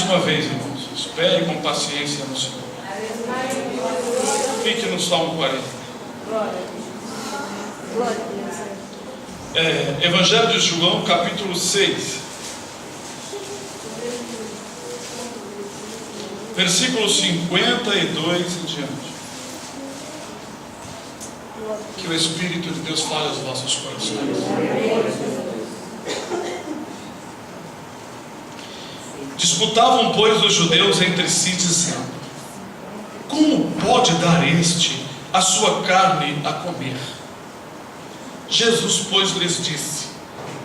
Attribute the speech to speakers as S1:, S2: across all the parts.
S1: uma vez, irmãos. Espere com paciência no Senhor. Fique no Salmo 40. Evangelho de João, capítulo 6. Versículo 52 em diante. Que o Espírito de Deus fale aos vossos corações. Disputavam, pois, os judeus entre si, dizendo: como pode dar este a sua carne a comer? Jesus, pois, lhes disse: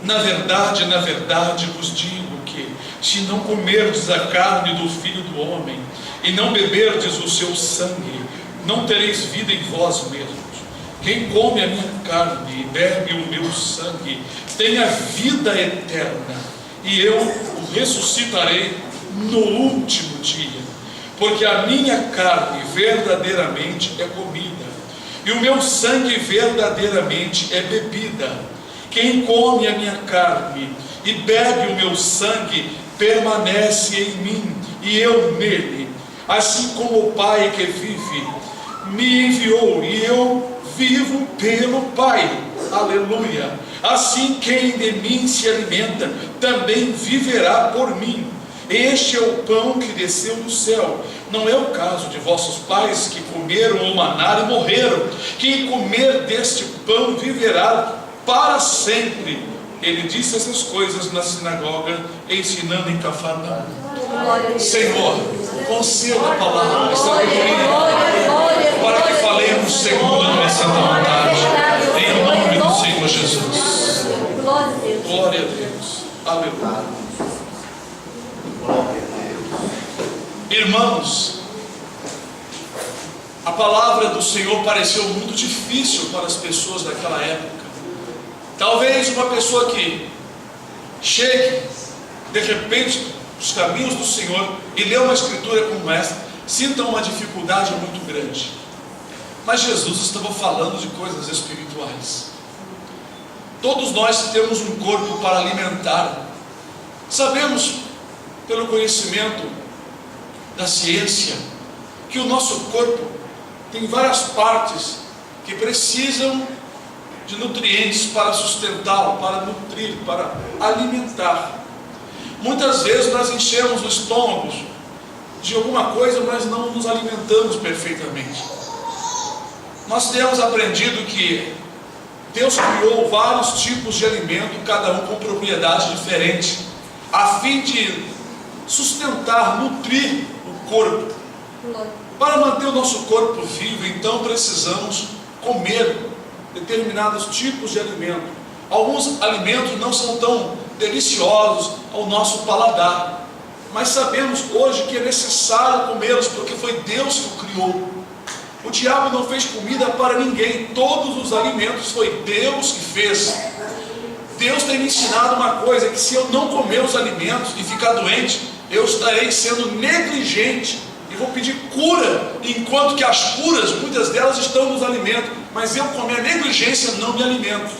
S1: na verdade, vos digo que, se não comerdes a carne do Filho do Homem, e não beberdes o seu sangue, não tereis vida em vós mesmos. Quem come a minha carne e bebe o meu sangue, tem a vida eterna, e eu o ressuscitarei no último dia. Porque a minha carne verdadeiramente é comida, e o meu sangue verdadeiramente é bebida. Quem come a minha carne e bebe o meu sangue, permanece em mim, e eu nele. Assim como o Pai que vive me enviou, e eu vivo pelo Pai. Aleluia. Assim quem de mim se alimenta, também viverá por mim. Este é o pão que desceu do céu. Não é o caso de vossos pais, que comeram o maná e morreram. Quem comer deste pão viverá para sempre. Ele disse essas coisas na sinagoga, ensinando em Cafarnaum. Senhor, conceda a palavra, esta doutrina, para que falemos segundo a tua santa vontade, em nome do Senhor Jesus. Glória a Deus. Aleluia. Irmãos, a palavra do Senhor pareceu muito difícil para as pessoas daquela época. Talvez uma pessoa que chegue de repente dos caminhos do Senhor e lê uma escritura como esta, sinta uma dificuldade muito grande. Mas Jesus estava falando de coisas espirituais. Todos nós temos um corpo para alimentar. Sabemos, pelo conhecimento da ciência, que o nosso corpo tem várias partes que precisam de nutrientes para sustentá-lo, para nutrir, para alimentar. Muitas vezes nós enchemos o estômago de alguma coisa, mas não nos alimentamos perfeitamente. Nós temos aprendido que Deus criou vários tipos de alimento, cada um com propriedade diferente, a fim de sustentar, nutrir o corpo. Para manter o nosso corpo vivo, então precisamos comer determinados tipos de alimento. Alguns alimentos não são tão deliciosos ao nosso paladar, mas sabemos hoje que é necessário comê-los, porque foi Deus que o criou. O diabo não fez comida para ninguém, todos os alimentos foi Deus que fez. Deus tem me ensinado uma coisa, que se eu não comer os alimentos e ficar doente, eu estarei sendo negligente e vou pedir cura, enquanto que as curas, muitas delas estão nos alimentos, mas eu, com a minha negligência, não me alimento.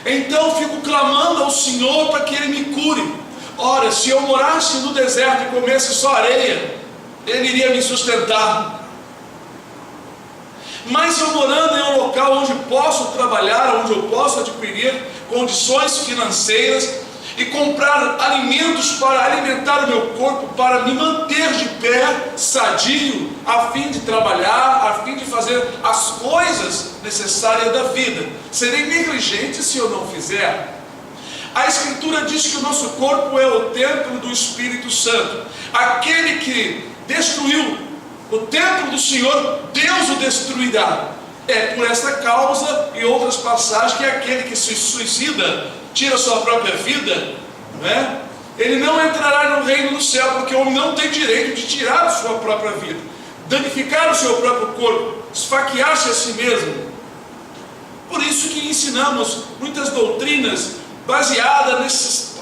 S1: Então fico clamando ao Senhor para que Ele me cure. Ora, se eu morasse no deserto e comesse só areia, Ele iria me sustentar. Mas eu morando em um local onde posso trabalhar, onde eu posso adquirir condições financeiras e comprar alimentos para alimentar o meu corpo, para me manter de pé, sadio, a fim de trabalhar, a fim de fazer as coisas necessárias da vida. Serei negligente se eu não fizer. A Escritura diz que o nosso corpo é o templo do Espírito Santo. Aquele que destruiu o templo do Senhor, Deus o destruirá. É por esta causa e outras passagens que aquele que se suicida, tira sua própria vida, não é? Ele não entrará no reino do céu, porque o homem não tem direito de tirar a sua própria vida, danificar o seu próprio corpo, esfaquear-se a si mesmo. Por isso que ensinamos muitas doutrinas baseadas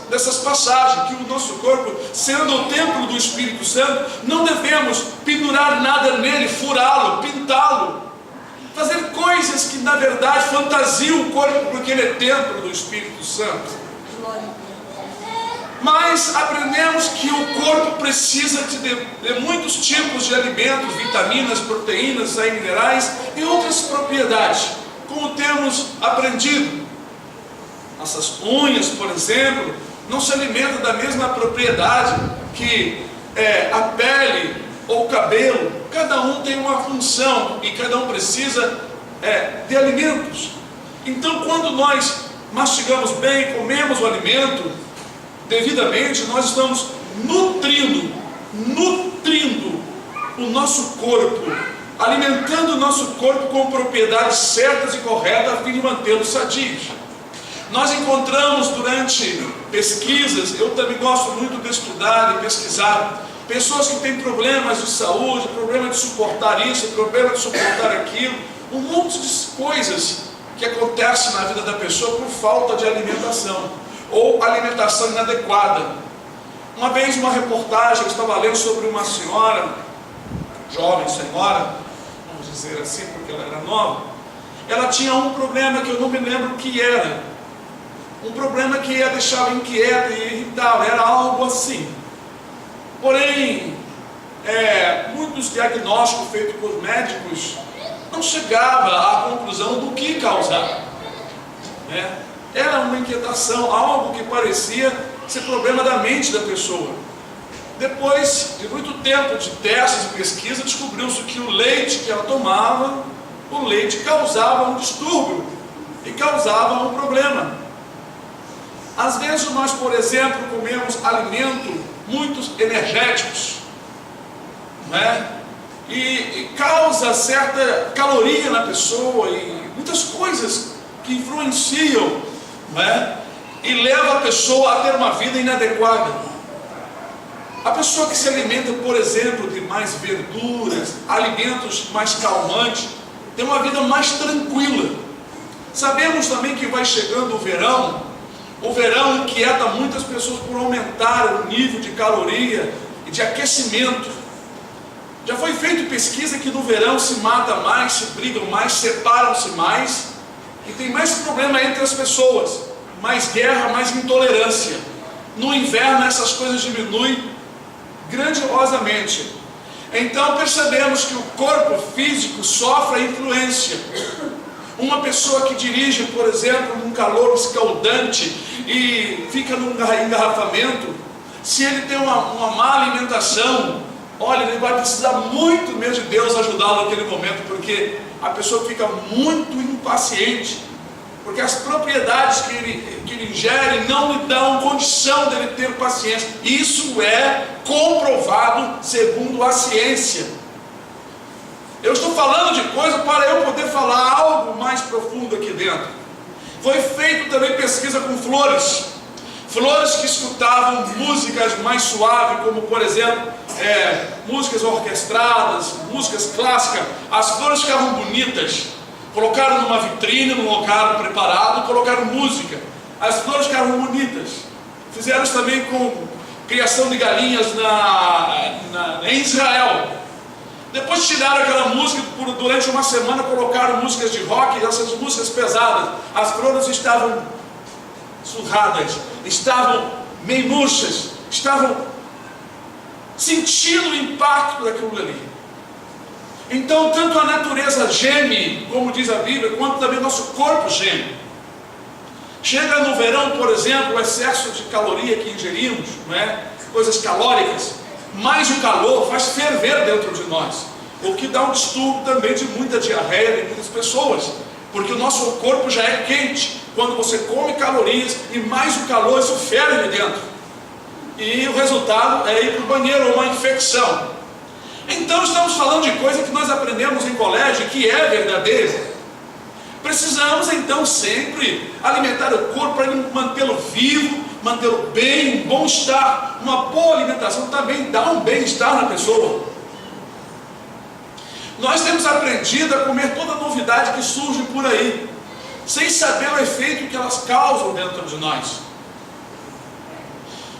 S1: nessas passagens, que o nosso corpo, sendo o templo do Espírito Santo, não devemos pendurar nada nele, furá-lo, pintá-lo, fazer coisas que na verdade fantasiam o corpo, porque ele é templo do Espírito Santo. Mas aprendemos que o corpo precisa de muitos tipos de alimentos, vitaminas, proteínas, sais minerais e outras propriedades, como temos aprendido. Nossas unhas, por exemplo, não se alimentam da mesma propriedade que a pele ou o cabelo. Cada um tem uma função e cada um precisa de alimentos. Então, quando nós mastigamos bem, comemos o alimento devidamente, nós estamos nutrindo o nosso corpo, alimentando o nosso corpo com propriedades certas e corretas a fim de mantê-los sadios. Nós encontramos durante pesquisas, eu também gosto muito de estudar e pesquisar, pessoas que têm problemas de saúde, problema de suportar isso, problema de suportar aquilo, um monte de coisas que acontecem na vida da pessoa por falta de alimentação ou alimentação inadequada. Uma vez, uma reportagem, eu estava lendo sobre uma senhora, jovem senhora, vamos dizer assim, porque ela era nova. Ela tinha um problema que eu não me lembro o que era, um problema que a deixava inquieta e irritava, era algo assim. Porém, muitos diagnósticos feitos por médicos não chegavam à conclusão do que causava. Era uma inquietação, algo que parecia ser problema da mente da pessoa. Depois de muito tempo de testes e pesquisa, descobriu-se que o leite que ela tomava, o leite causava um distúrbio e causava um problema. Às vezes nós, por exemplo, comemos alimentos muito energéticos, e causa certa caloria na pessoa e muitas coisas que influenciam, e leva a pessoa a ter uma vida inadequada. A pessoa que se alimenta, por exemplo, de mais verduras, alimentos mais calmantes, tem uma vida mais tranquila. Sabemos também que vai chegando o verão inquieta muitas pessoas por aumentar o nível de caloria e de aquecimento. Já foi feita pesquisa que no verão se mata mais, se brigam mais, separam-se mais, e tem mais problema entre as pessoas, mais guerra, mais intolerância. No inverno essas coisas diminuem grandiosamente. Então percebemos que o corpo físico sofre a influência. Uma pessoa que dirige, por exemplo, num calor escaldante e fica num engarrafamento, se ele tem uma má alimentação, olha, ele vai precisar muito mesmo de Deus ajudá-lo naquele momento, porque a pessoa fica muito impaciente, porque as propriedades que ele ingere não lhe dão condição dele ter paciência. Isso é comprovado segundo a ciência. Eu estou falando de coisa para eu poder falar algo mais profundo aqui dentro. Foi feito também pesquisa com flores que escutavam músicas mais suaves, como por exemplo músicas orquestradas, músicas clássicas. As flores ficavam bonitas, colocaram numa vitrine, num local preparado, colocaram música, as flores ficaram bonitas. Fizeram isso também com criação de galinhas em Israel. Depois tiraram aquela música, durante uma semana colocaram músicas de rock, essas músicas pesadas. As flores estavam surradas, estavam meio murchas, estavam sentindo o impacto daquilo ali. Então, tanto a natureza geme, como diz a Bíblia, quanto também o nosso corpo geme. Chega no verão, por exemplo, o excesso de caloria que ingerimos, coisas calóricas, mas o calor faz ferver dentro de nós, o que dá um distúrbio também de muita diarreia em muitas pessoas, porque o nosso corpo já é quente. Quando você come calorias e mais o calor, isso ferve ali dentro, e o resultado é ir para o banheiro ou uma infecção. Então estamos falando de coisa que nós aprendemos em colégio, que é verdadeira. Precisamos então sempre alimentar o corpo para mantê-lo vivo, mantê-lo bem, um bom estar. Uma boa alimentação também dá um bem-estar na pessoa. Nós temos aprendido a comer toda novidade que surge por aí, sem saber o efeito que elas causam dentro de nós.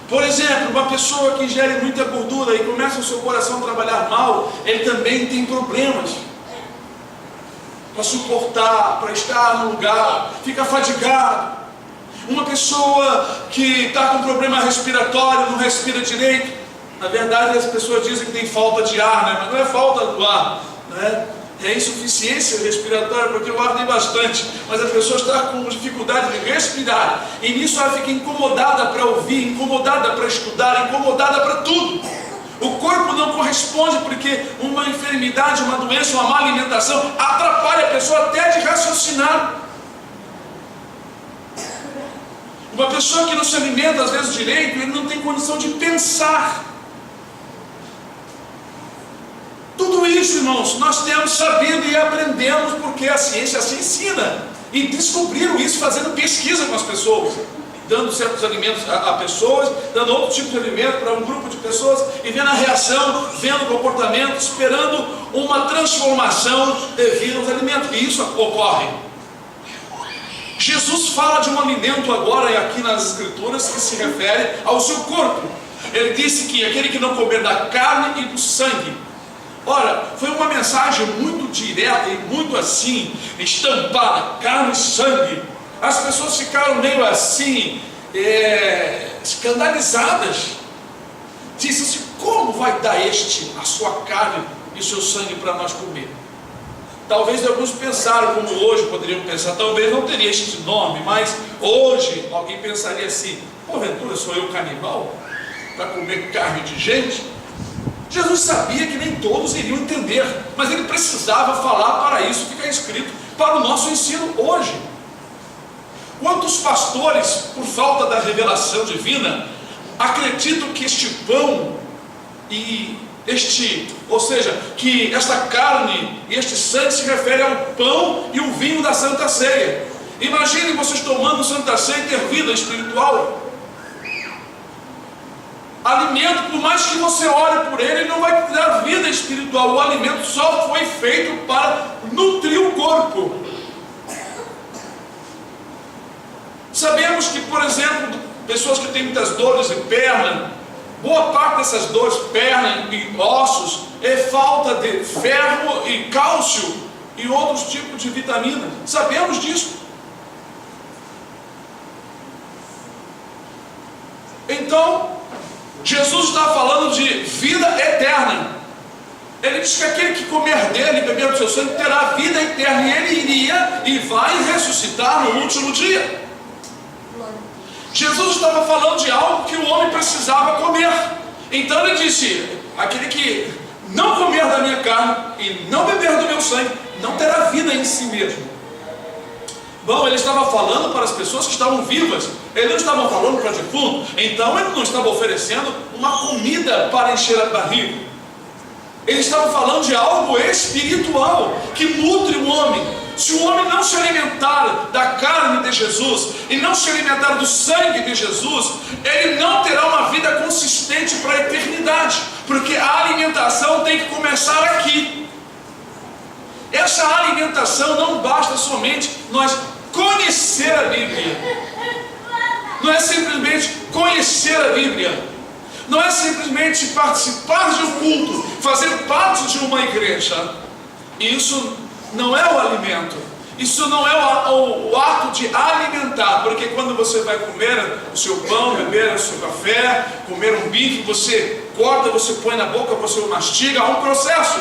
S1: Por exemplo, uma pessoa que ingere muita gordura e começa o seu coração a trabalhar mal, ele também tem problemas para suportar, para estar no lugar, fica fadigado. Uma pessoa que está com problema respiratório, não respira direito. Na verdade, as pessoas dizem que tem falta de ar, né? Mas não é falta do ar, né? É insuficiência respiratória, porque o ar tem bastante, mas a pessoa está com dificuldade de respirar, e nisso ela fica incomodada para ouvir, incomodada para estudar, incomodada para tudo. O corpo não corresponde, porque uma enfermidade, uma doença, uma má alimentação atrapalha a pessoa até de raciocinar. Uma pessoa que não se alimenta às vezes direito, ele não tem condição de pensar. Tudo isso, irmãos, nós temos sabido e aprendemos, porque a ciência assim ensina. E descobriram isso fazendo pesquisa com as pessoas, dando certos alimentos a pessoas, dando outro tipo de alimento para um grupo de pessoas, e vendo a reação, vendo o comportamento, esperando uma transformação devido aos alimentos. E isso ocorre. Jesus fala de um alimento agora, aqui nas Escrituras, que se refere ao seu corpo. Ele disse que aquele que não comer da carne e do sangue. Ora, foi uma mensagem muito direta e muito assim, estampada, carne e sangue. As pessoas ficaram meio assim, escandalizadas. Disse assim: como vai dar a sua carne e o seu sangue para nós comer? Talvez alguns pensaram, como hoje poderiam pensar, talvez não teria este nome, mas hoje alguém pensaria assim: porventura sou eu canibal para comer carne de gente? Jesus sabia que nem todos iriam entender, mas ele precisava falar para isso ficar escrito para o nosso ensino hoje. Quantos pastores, por falta da revelação divina, acreditam que este pão e ou seja, que esta carne e este sangue se refere ao pão e o vinho da Santa Ceia? Imaginem vocês tomando Santa Ceia e ter vida espiritual. Alimento, por mais que você ore por ele, não vai dar vida espiritual. O alimento só foi feito para nutrir o corpo. Sabemos que, por exemplo, pessoas que têm muitas dores de perna, boa parte dessas dores, perna e ossos, é falta de ferro e cálcio e outros tipos de vitamina. Sabemos disso. Então, Jesus está falando de vida eterna. Ele diz que aquele que comer dele e beber do seu sangue terá vida eterna, e ele iria e vai ressuscitar no último dia. Jesus estava falando de algo que o homem precisava comer. Então ele disse: aquele que não comer da minha carne e não beber do meu sangue não terá vida em si mesmo. Bom, ele estava falando para as pessoas que estavam vivas, ele não estava falando para defunto. Então ele não estava oferecendo uma comida para encher a barriga. Ele estava falando de algo espiritual que nutre o homem. Se o homem não se alimentar da carne de Jesus e não se alimentar do sangue de Jesus, ele não terá uma vida consistente para a eternidade, porque a alimentação tem que começar aqui. Essa alimentação não basta somente nós conhecer a Bíblia, não é simplesmente conhecer a Bíblia, não é simplesmente participar de um culto, fazer parte de uma igreja. Isso não é o alimento, isso não é o ato de alimentar, porque quando você vai comer o seu pão, beber o seu café, comer um bife, você corta, você põe na boca, você o mastiga, há um processo.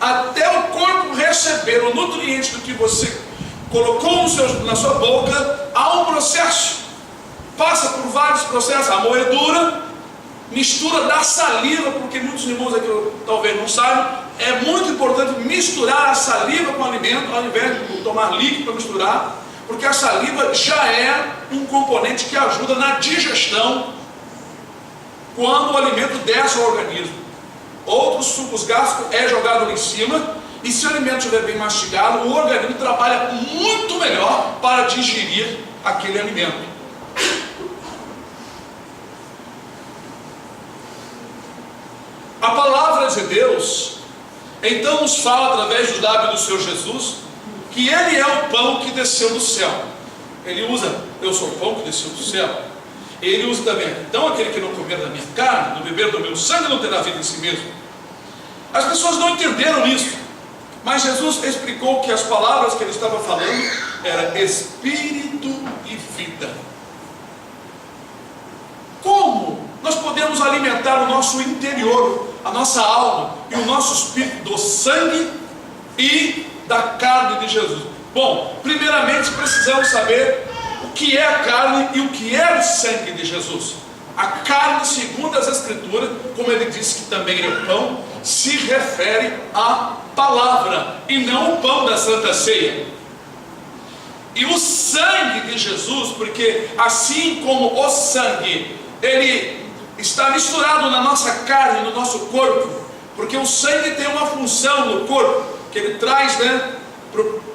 S1: Até o corpo receber o nutriente do que você colocou na sua boca, há um processo, passa por vários processos, a moedura, mistura da saliva, porque muitos irmãos aqui talvez não saibam, é muito importante misturar a saliva com o alimento, ao invés de tomar líquido para misturar, porque a saliva já é um componente que ajuda na digestão, quando o alimento desce ao organismo. Outros sucos gástricos é jogado lá em cima, e se o alimento estiver bem mastigado, o organismo trabalha muito melhor para digerir aquele alimento. A palavra de Deus então nos fala através dos lábios do Senhor Jesus que Ele é o pão que desceu do céu. Ele usa: eu sou o pão que desceu do céu. Ele usa também: então aquele que não comer da minha carne, não beber do meu sangue, não terá vida em si mesmo. As pessoas não entenderam isso, mas Jesus explicou que as palavras que ele estava falando eram espírito e vida. podemos alimentar o nosso interior, a nossa alma e o nosso espírito do sangue e da carne de Jesus? Bom, primeiramente precisamos saber o que é a carne e o que é o sangue de Jesus. A carne, segundo as Escrituras, como ele disse que também é o pão, se refere à palavra e não o pão da Santa Ceia. E o sangue de Jesus, porque assim como o sangue, ele está misturado na nossa carne, no nosso corpo, porque o sangue tem uma função no corpo, que ele traz,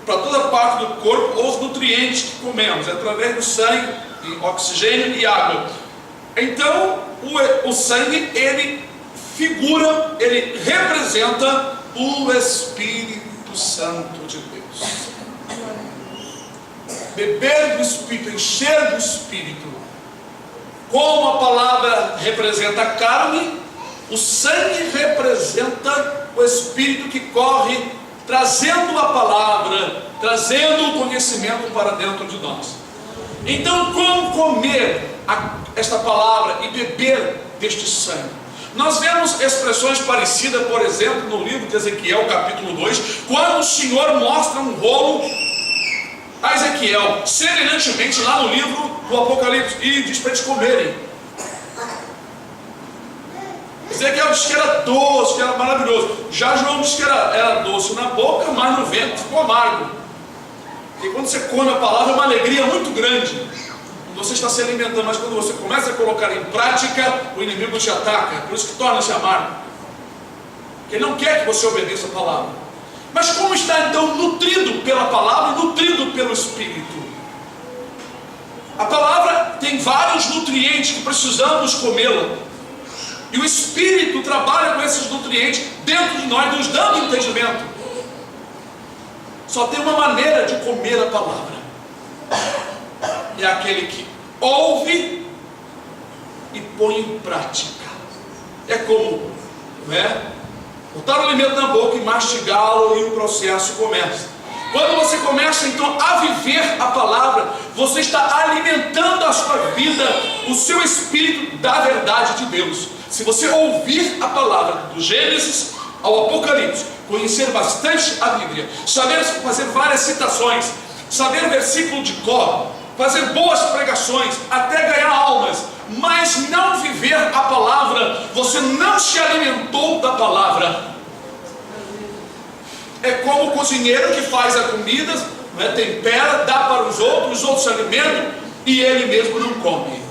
S1: para toda parte do corpo os nutrientes que comemos, através do sangue, oxigênio e água. Então, o sangue, ele figura, ele representa o Espírito Santo de Deus. Beber do Espírito, encher do Espírito. Como a palavra representa a carne, o sangue representa o Espírito que corre, trazendo a palavra, trazendo o conhecimento para dentro de nós. Então, como comer esta palavra e beber deste sangue? Nós vemos expressões parecidas, por exemplo, no livro de Ezequiel, capítulo 2, quando o Senhor mostra um rolo a Ezequiel, semelhantemente lá no livro do Apocalipse, e diz para eles comerem. Ezequiel disse que era doce, que era maravilhoso. Já João disse que era doce na boca, mas no ventre ficou amargo. Porque quando você come a palavra, é uma alegria muito grande. Você está se alimentando, mas quando você começa a colocar em prática, o inimigo te ataca. Por isso que torna-se amargo. Porque ele não quer que você obedeça a palavra. Mas como está então nutrido pela palavra e nutrido pelo Espírito? A palavra tem vários nutrientes que precisamos comê-la. E o Espírito trabalha com esses nutrientes dentro de nós, nos dando entendimento. Só tem uma maneira de comer a palavra. É aquele que ouve e põe em prática. É como, botar o alimento na boca e mastigá-lo, e o processo começa. Quando você começa então a viver a palavra, você está alimentando a sua vida, o seu espírito da verdade de Deus. Se você ouvir a palavra do Gênesis ao Apocalipse, conhecer bastante a Bíblia, saber fazer várias citações, saber versículo de cor, fazer boas pregações, até ganhar almas, mas não viver a palavra, você não se alimentou da palavra. É como o cozinheiro que faz a comida, tempera, dá para os outros se alimentam e ele mesmo não come.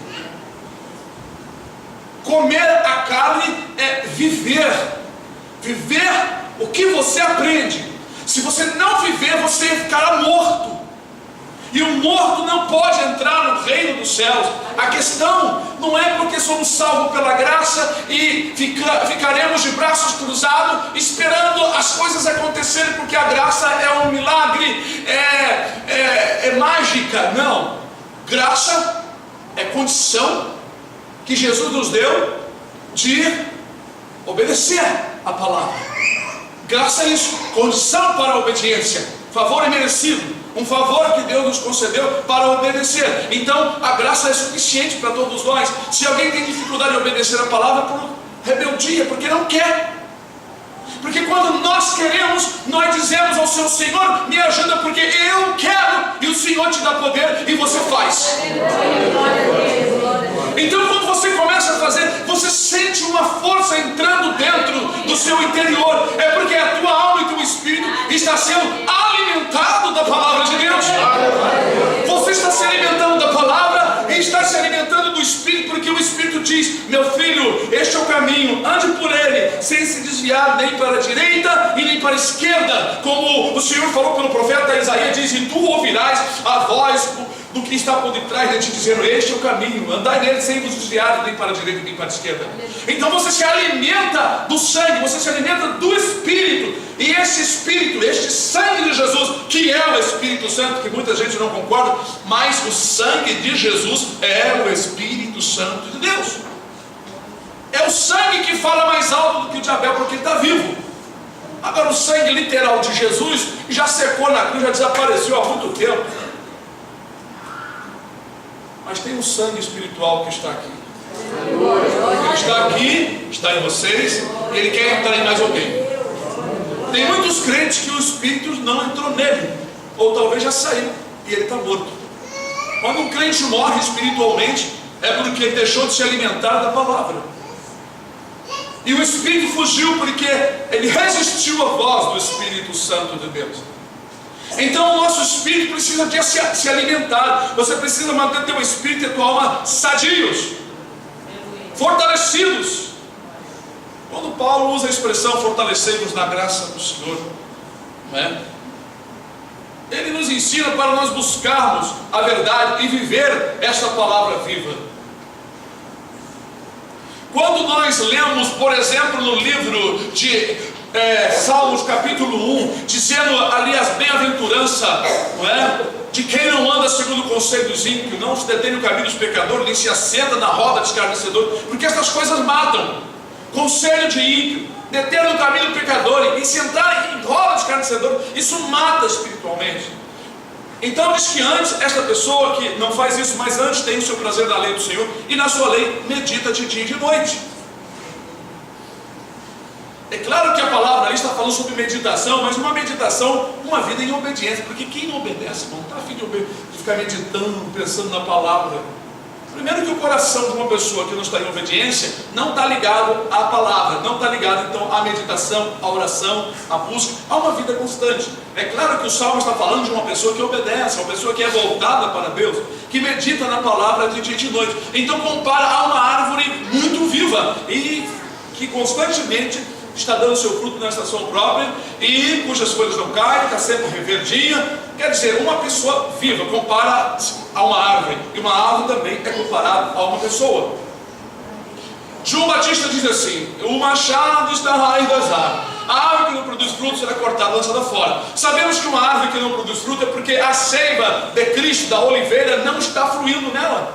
S1: Comer a carne é viver o que você aprende. Se você não viver, você ficará morto. E o morto não pode entrar no reino dos céus. A questão não é porque somos salvos pela graça e ficaremos de braços cruzados esperando as coisas acontecerem, porque a graça é um milagre, é mágica. Não. Graça é condição que Jesus nos deu de obedecer a palavra. Graça é isso, condição para a obediência. Favor é merecido, um favor que Deus nos concedeu para obedecer. Então a graça é suficiente para todos nós. Se alguém tem dificuldade de obedecer a palavra por rebeldia, porque não quer. Porque quando nós queremos, nós dizemos ao seu Senhor, me ajuda porque eu quero, e o Senhor te dá poder e você faz. Então quando você começa a fazer, você sente uma força entrando dentro do seu interior. É porque a tua alma e o teu espírito está sendo alimentado da palavra de Deus. Você está se alimentando da palavra e está se alimentando do Espírito, porque o Espírito diz, meu filho, este é o caminho, ande por ele, sem se desviar nem para a direita e nem para a esquerda, como o Senhor falou pelo profeta Isaías, diz, e tu ouvirás a voz do que está por detrás de ti, dizendo, este é o caminho, andai nele sem vos desviar nem para a direita nem para a esquerda. Então você se alimenta do sangue, você se alimenta do Espírito, e esse Espírito, este sangue de Jesus, que é o Espírito Santo, que muita gente não concorda, mas o sangue de Jesus é o Espírito Santo de Deus. É o sangue que fala mais alto do que o de Abel, porque ele está vivo. Agora o sangue literal de Jesus já secou na cruz, já desapareceu há muito tempo. Mas tem um sangue espiritual que está aqui. Ele está aqui, está em vocês, e Ele quer entrar em mais alguém. Tem muitos crentes que o Espírito não entrou nele, ou talvez já saiu, e ele está morto. Quando um crente morre espiritualmente, é porque ele deixou de se alimentar da palavra. E o Espírito fugiu porque ele resistiu à voz do Espírito Santo de Deus. Então o nosso espírito precisa de se alimentar. Você precisa manter teu espírito e tua alma sadios, fortalecidos. Quando Paulo usa a expressão fortalecei-vos na graça do Senhor, não é? Ele nos ensina para nós buscarmos a verdade e viver esta palavra viva. Quando nós lemos, por exemplo, no livro de Salmos capítulo 1, dizendo ali as bem-aventuranças, não é? De quem não anda segundo o conselho dos ímpios, não se detém no caminho dos pecadores, nem se assenta na roda dos escarnecedores, porque essas coisas matam. Conselho de ímpio, deter no caminho do pecador e sentar em roda de escarnecedor, isso mata espiritualmente. Então diz que antes, esta pessoa que não faz isso, mas antes tem o seu prazer na lei do Senhor, e na sua lei medita de dia e de noite. É claro que a palavra ali está falando sobre meditação, mas uma meditação, uma vida em obediência, porque quem não obedece, não está a fim de ficar meditando, pensando na palavra. Primeiro que o coração de uma pessoa que não está em obediência não está ligado à palavra, não está ligado então à meditação, à oração, à busca, a uma vida constante. É claro que o Salmo está falando de uma pessoa que obedece, uma pessoa que é voltada para Deus, que medita na palavra de dia e de noite. Então compara a uma árvore muito viva e que constantemente está dando seu fruto na estação própria e cujas folhas não caem, está sempre reverdinha. Quer dizer, uma pessoa viva compara a uma árvore, e uma árvore também é comparada a uma pessoa. João Batista diz assim: o machado está na raiz das árvores, a árvore que não produz fruto será cortada e lançada fora. Sabemos que uma árvore que não produz fruto é porque a seiva de Cristo, da oliveira, não está fluindo nela.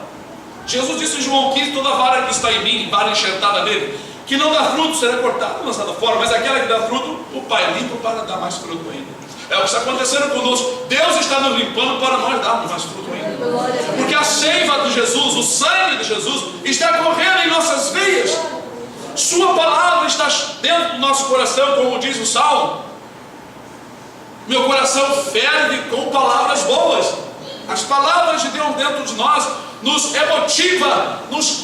S1: Jesus disse em João 15: toda vara que está em mim, vara enxertada nele, que não dá fruto será cortada e lançada fora, mas aquela que dá fruto, o Pai limpa para dar mais fruto ainda. É o que está acontecendo conosco. Deus está nos limpando para nós darmos mais fruto ainda, porque a seiva de Jesus, o sangue de Jesus está correndo em nossas veias. Sua palavra está dentro do nosso coração, como diz o Salmo: meu coração ferve com palavras boas. As palavras de Deus dentro de nós nos emotiva, vamos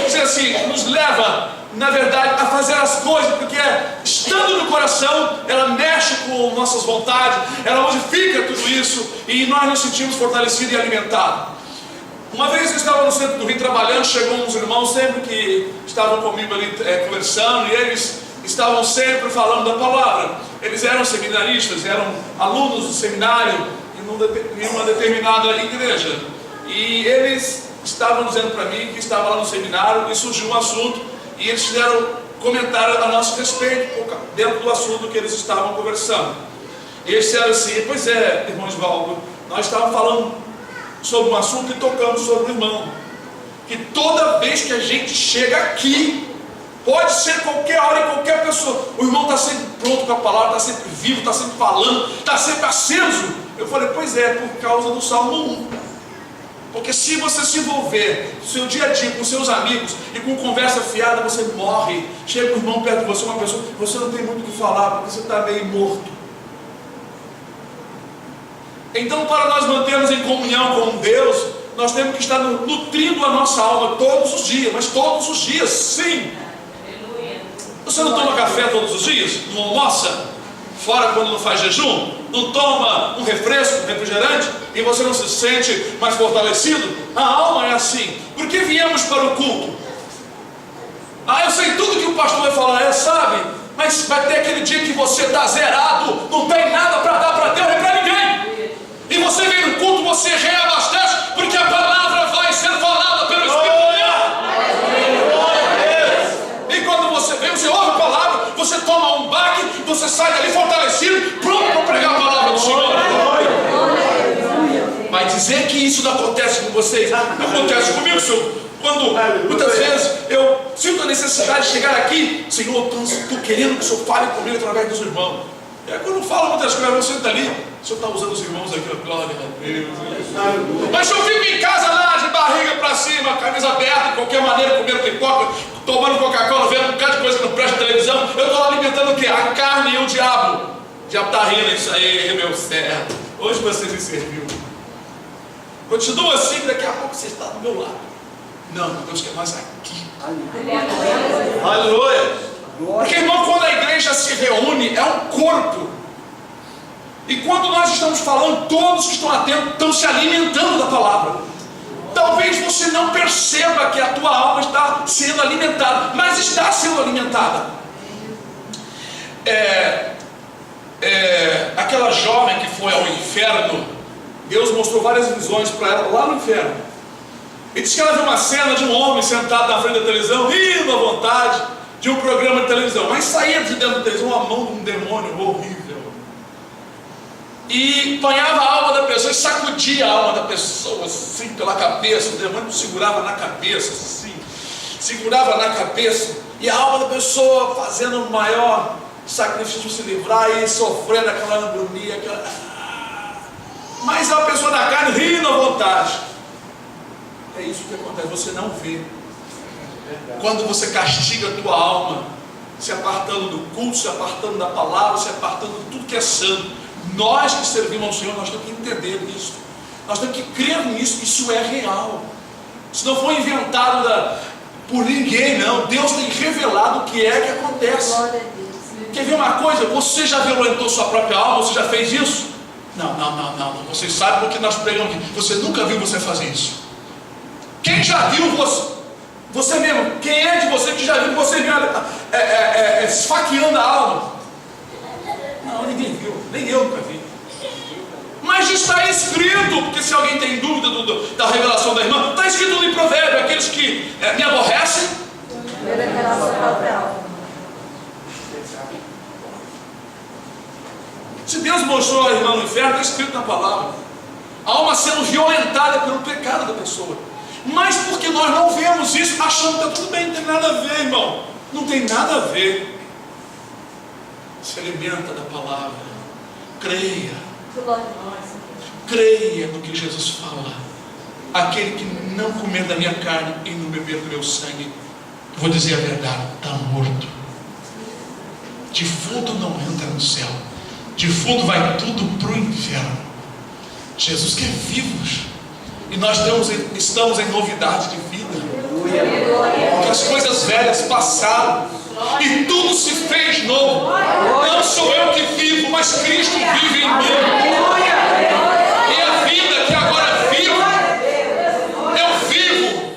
S1: dizer assim, nos leva, na verdade, a fazer as coisas, porque estando no coração, ela mexe com nossas vontades, ela modifica tudo isso, e nós nos sentimos fortalecidos e alimentados. Uma vez eu estava no centro do Rio trabalhando, chegou uns irmãos sempre que estavam comigo ali conversando, e eles estavam sempre falando da palavra. Eles eram seminaristas, eram alunos do seminário em uma determinada igreja. E eles estavam dizendo para mim que estava lá no seminário e surgiu um assunto, e eles fizeram comentário a nosso respeito dentro do assunto que eles estavam conversando. E eles disseram assim: pois é, irmão Osvaldo, nós estávamos falando sobre um assunto e tocamos sobre o irmão, que toda vez que a gente chega aqui, pode ser qualquer hora e qualquer pessoa, o irmão está sempre pronto com a palavra, está sempre vivo, está sempre falando, está sempre aceso. Eu falei: pois é, por causa do Salmo 1. Porque se você se envolver no seu dia a dia com seus amigos e com conversa fiada, você morre. Chega um irmão perto de você, uma pessoa, você não tem muito o que falar, porque você está meio morto. Então, para nós mantermos em comunhão com Deus, nós temos que estar nutrindo a nossa alma todos os dias, mas todos os dias, sim. Você não toma café todos os dias? Não almoça? Fora quando não faz jejum? Não toma um refresco, um refrigerante, e você não se sente mais fortalecido? A alma é assim. Por que viemos para o culto? Eu sei tudo que o pastor vai falar, sabe? Mas vai ter aquele dia que você está zerado, não tem nada para dar para Deus e para ninguém. E você vem no culto, você reabastece, porque a palavra vai ser falada pelo Espírito de Deus. E quando você vem, você ouve a palavra, você toma um baque, você sai dali fortalecido, pronto para pregar a palavra do Senhor. Vai dizer que isso não acontece com vocês? Acontece comigo, Senhor. Quando muitas vezes eu sinto a necessidade de chegar aqui: Senhor, estou querendo que o Senhor fale comigo através dos irmãos. E aí, quando eu falo muitas coisas, você está ali, o Senhor está usando os irmãos aqui, glória a Deus. Mas se eu fico em casa lá, barriga para cima, camisa aberta, de qualquer maneira, comendo pipoca, tomando Coca-Cola, vendo um bocado de coisa que não presta televisão. Eu estou alimentando o quê? A carne e o diabo. O diabo está rindo, isso aí, meu servo. Hoje você me serviu. Continua assim, daqui a pouco você está do meu lado. Não, Deus quer mais aqui. Aleluia. Porque, irmão, quando a igreja se reúne, é um corpo. E quando nós estamos falando, todos que estão atentos estão se alimentando da palavra. Talvez você não perceba que a tua alma está sendo alimentada, mas está sendo alimentada. Aquela jovem que foi ao inferno, Deus mostrou várias visões para ela lá no inferno. E disse que ela viu uma cena de um homem sentado na frente da televisão, rindo à vontade, de um programa de televisão, mas saía de dentro da televisão uma mão de um demônio horrível. E apanhava a alma da pessoa e sacudia a alma da pessoa assim pela cabeça. O demônio segurava na cabeça assim, segurava na cabeça, e a alma da pessoa fazendo o maior sacrifício de se livrar e sofrendo aquela agonia, mas a pessoa da carne rindo à vontade. É isso que acontece, você não vê. Quando você castiga a tua alma, se apartando do culto, se apartando da palavra, se apartando de tudo que é santo. Nós que servimos ao Senhor, nós temos que entender isso. Nós temos que crer nisso, isso é real. Isso não foi inventado por ninguém, não. Deus tem revelado o que é que acontece. Quer ver uma coisa? Você já violentou sua própria alma? Você já fez isso? Não. Vocês sabem porque nós pregamos aqui. Você nunca viu você fazer isso. Quem já viu você mesmo? Quem é de você que já viu você esfaqueando a alma? Não, ninguém viu. Nem eu nunca vi. Mas está escrito, porque se alguém tem dúvida da revelação da irmã, está escrito no provérbio: aqueles que me aborrecem, se Deus mostrou a irmã no inferno, está escrito na palavra. A alma sendo violentada pelo pecado da pessoa. Mas porque nós não vemos isso, achando que está tudo bem, não tem nada a ver, irmão. Não tem nada a ver. Se alimenta da palavra. Creia. Creia no que Jesus fala. Aquele que não comer da minha carne e não beber do meu sangue, vou dizer a verdade, está morto. Defunto não entra no céu. Defunto vai tudo para o inferno. Jesus quer vivos. E nós estamos em novidade de vida. Porque as coisas velhas passaram e tudo se fez novo. Não sou eu que vivo, mas Cristo vive em mim. E a vida que agora vivo, eu vivo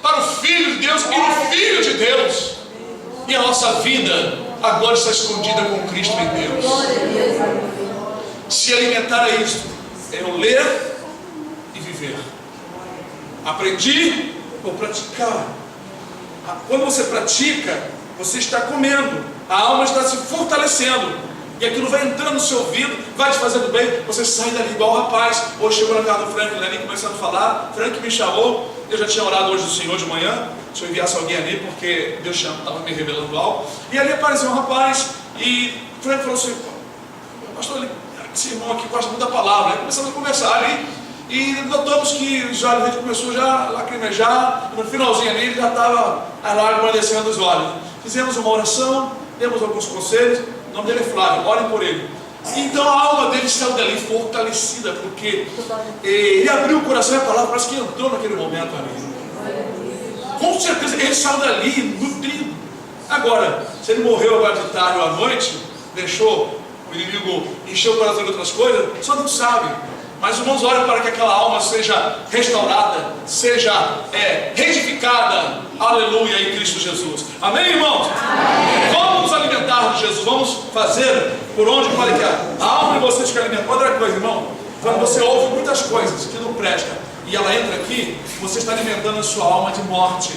S1: para o Filho de Deus e no Filho de Deus. E a nossa vida agora está escondida com Cristo em Deus. Se alimentar é isso, é eu ler e viver. Aprendi, vou praticar. Quando você pratica, você está comendo, a alma está se fortalecendo, e aquilo vai entrando no seu ouvido, vai te fazendo bem. Você sai dali igual o rapaz. Hoje chegou na casa do Frank, ali começando a falar. Frank me chamou, eu já tinha orado hoje do Senhor de manhã, se eu enviasse alguém ali, porque Deus estava me revelando algo. E ali apareceu um rapaz, e Frank falou assim: pastor, esse irmão aqui gosta muito da palavra. Aí começamos a conversar ali. E notamos que os olhos dele começou já a lacrimejar. No finalzinho ali ele já estava a lágrima descendo dos olhos. Fizemos uma oração, demos alguns conselhos. O nome dele é Flávio, orem por ele. Então a alma dele saiu dali fortalecida, porque ele abriu o coração e a palavra parece que entrou naquele momento ali. Com certeza ele saiu dali nutrido. Agora, se ele morreu agora de tarde ou à noite, deixou o inimigo encher o coração de outras coisas, só não sabe. Mas irmãos, orem para que aquela alma seja restaurada, seja reedificada, aleluia, em Cristo Jesus. Amém, irmãos? Amém. Vamos nos alimentar de Jesus, vamos fazer por onde qualificar. A alma de vocês que alimenta. Outra coisa, irmão, quando você ouve muitas coisas que não prestam e ela entra aqui, você está alimentando a sua alma de morte.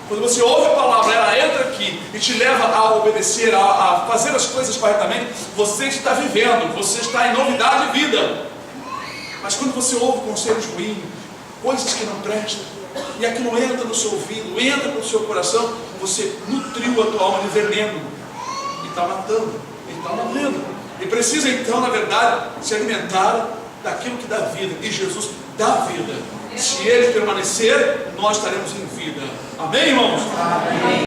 S1: Quando você ouve a palavra, ela entra aqui e te leva a obedecer, a fazer as coisas corretamente, você está vivendo, você está em novidade de vida. Mas quando você ouve conselhos ruins, coisas que não prestam, e aquilo entra no seu ouvido, entra no seu coração, você nutriu a tua alma de veneno, e está matando, e está morrendo. E precisa então, na verdade, se alimentar daquilo que dá vida, e Jesus dá vida. Se Ele permanecer, nós estaremos em vida. Amém, irmãos?
S2: Amém.